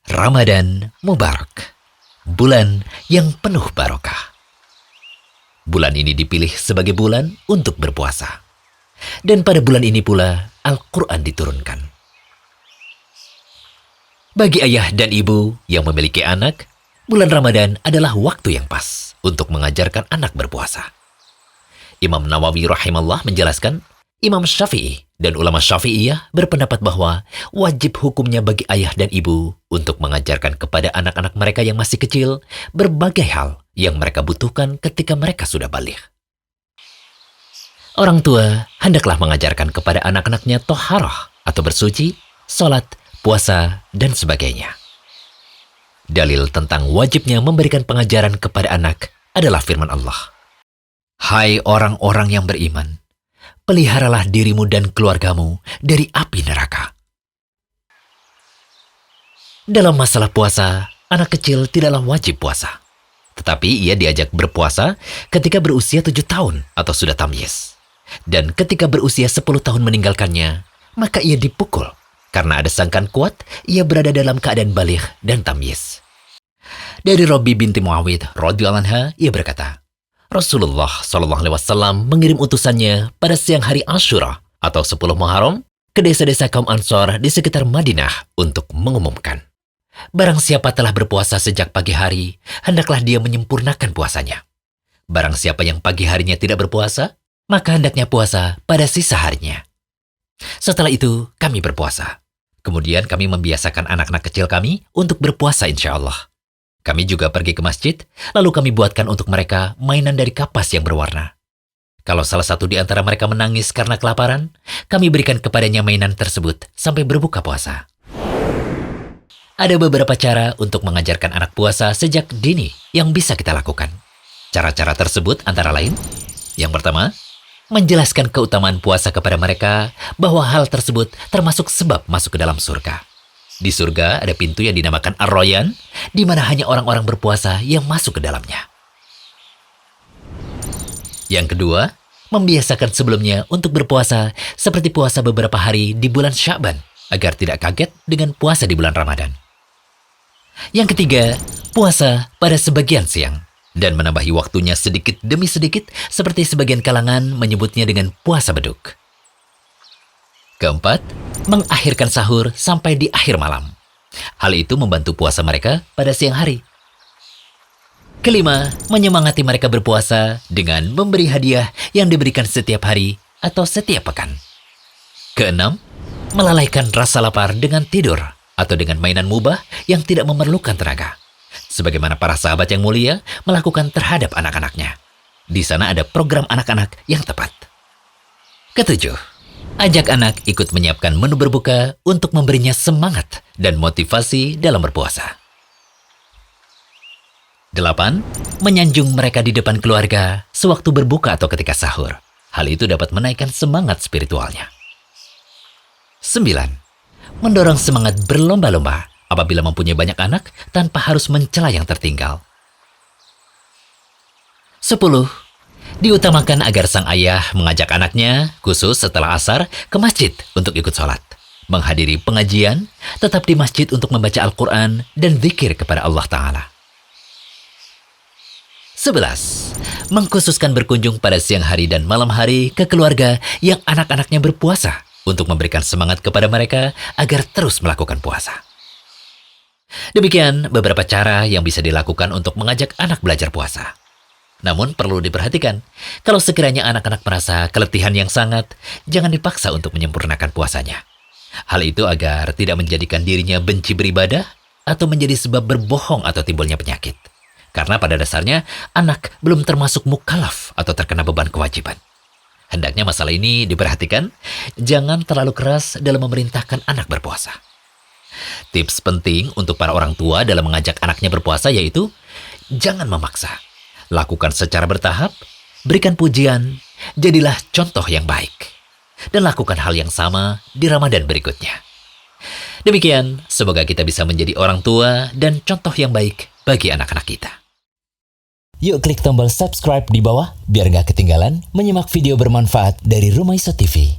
Ramadan Mubarak, bulan yang penuh barokah. Bulan ini dipilih sebagai bulan untuk berpuasa. Dan pada bulan ini pula Al-Quran diturunkan. Bagi ayah dan ibu yang memiliki anak, bulan Ramadan adalah waktu yang pas untuk mengajarkan anak berpuasa. Imam Nawawi rahimahullah menjelaskan, Imam Syafi'i dan ulama Syafi'iyah berpendapat bahwa wajib hukumnya bagi ayah dan ibu untuk mengajarkan kepada anak-anak mereka yang masih kecil berbagai hal yang mereka butuhkan ketika mereka sudah baligh. Orang tua hendaklah mengajarkan kepada anak-anaknya toharah atau bersuci, sholat, puasa, dan sebagainya. Dalil tentang wajibnya memberikan pengajaran kepada anak adalah firman Allah. Hai orang-orang yang beriman, peliharalah dirimu dan keluargamu dari api neraka. Dalam masalah puasa, anak kecil tidaklah wajib puasa. Tetapi ia diajak berpuasa ketika berusia 7 tahun atau sudah tamyiz. Dan ketika berusia 10 tahun meninggalkannya, maka ia dipukul. Karena ada sangkaan kuat, ia berada dalam keadaan baligh dan tamyiz. Dari Robi binti Muawid radhiyallahu anha, ia berkata, Rasulullah SAW mengirim utusannya pada siang hari Ashura atau 10 Muharram ke desa-desa kaum Ansor di sekitar Madinah untuk mengumumkan. Barang siapa telah berpuasa sejak pagi hari, hendaklah dia menyempurnakan puasanya. Barang siapa yang pagi harinya tidak berpuasa, maka hendaknya puasa pada sisa harinya. Setelah itu, kami berpuasa. Kemudian kami membiasakan anak-anak kecil kami untuk berpuasa insya Allah. Kami juga pergi ke masjid, lalu kami buatkan untuk mereka mainan dari kapas yang berwarna. Kalau salah satu di antara mereka menangis karena kelaparan, kami berikan kepadanya mainan tersebut sampai berbuka puasa. Ada beberapa cara untuk mengajarkan anak puasa sejak dini yang bisa kita lakukan. Cara-cara tersebut antara lain, yang pertama, menjelaskan keutamaan puasa kepada mereka bahwa hal tersebut termasuk sebab masuk ke dalam surga. Di surga ada pintu yang dinamakan Ar-Royan, di mana hanya orang-orang berpuasa yang masuk ke dalamnya. Yang kedua, membiasakan sebelumnya untuk berpuasa seperti puasa beberapa hari di bulan Sya'ban, agar tidak kaget dengan puasa di bulan Ramadan. Yang ketiga, puasa pada sebagian siang, dan menambahi waktunya sedikit demi sedikit seperti sebagian kalangan menyebutnya dengan puasa beduk. Keempat, mengakhirkan sahur sampai di akhir malam. Hal itu membantu puasa mereka pada siang hari. Kelima, menyemangati mereka berpuasa dengan memberi hadiah yang diberikan setiap hari atau setiap pekan. Keenam, melalaikan rasa lapar dengan tidur atau dengan mainan mubah yang tidak memerlukan tenaga. Sebagaimana para sahabat yang mulia melakukan terhadap anak-anaknya. Di sana ada program anak-anak yang tepat. Ketujuh, ajak anak ikut menyiapkan menu berbuka untuk memberinya semangat dan motivasi dalam berpuasa. 8. Menyanjung mereka di depan keluarga sewaktu berbuka atau ketika sahur. Hal itu dapat menaikkan semangat spiritualnya. 9. Mendorong semangat berlomba-lomba apabila mempunyai banyak anak tanpa harus mencela yang tertinggal. 10. Diutamakan agar sang ayah mengajak anaknya, khusus setelah asar, ke masjid untuk ikut sholat, menghadiri pengajian, tetap di masjid untuk membaca Al-Quran, dan zikir kepada Allah Ta'ala. 11. Mengkhususkan berkunjung pada siang hari dan malam hari ke keluarga yang anak-anaknya berpuasa, untuk memberikan semangat kepada mereka agar terus melakukan puasa. Demikian beberapa cara yang bisa dilakukan untuk mengajak anak belajar puasa. Namun perlu diperhatikan, kalau sekiranya anak-anak merasa keletihan yang sangat, jangan dipaksa untuk menyempurnakan puasanya. Hal itu agar tidak menjadikan dirinya benci beribadah atau menjadi sebab berbohong atau timbulnya penyakit. Karena pada dasarnya, anak belum termasuk mukallaf atau terkena beban kewajiban. Hendaknya masalah ini diperhatikan, jangan terlalu keras dalam memerintahkan anak berpuasa. Tips penting untuk para orang tua dalam mengajak anaknya berpuasa yaitu, jangan memaksa. Lakukan secara bertahap, berikan pujian, jadilah contoh yang baik. Dan lakukan hal yang sama di Ramadan berikutnya. Demikian, semoga kita bisa menjadi orang tua dan contoh yang baik bagi anak-anak kita. Yuk klik tombol subscribe di bawah biar nggak ketinggalan menyimak video bermanfaat dari Rumaiso TV.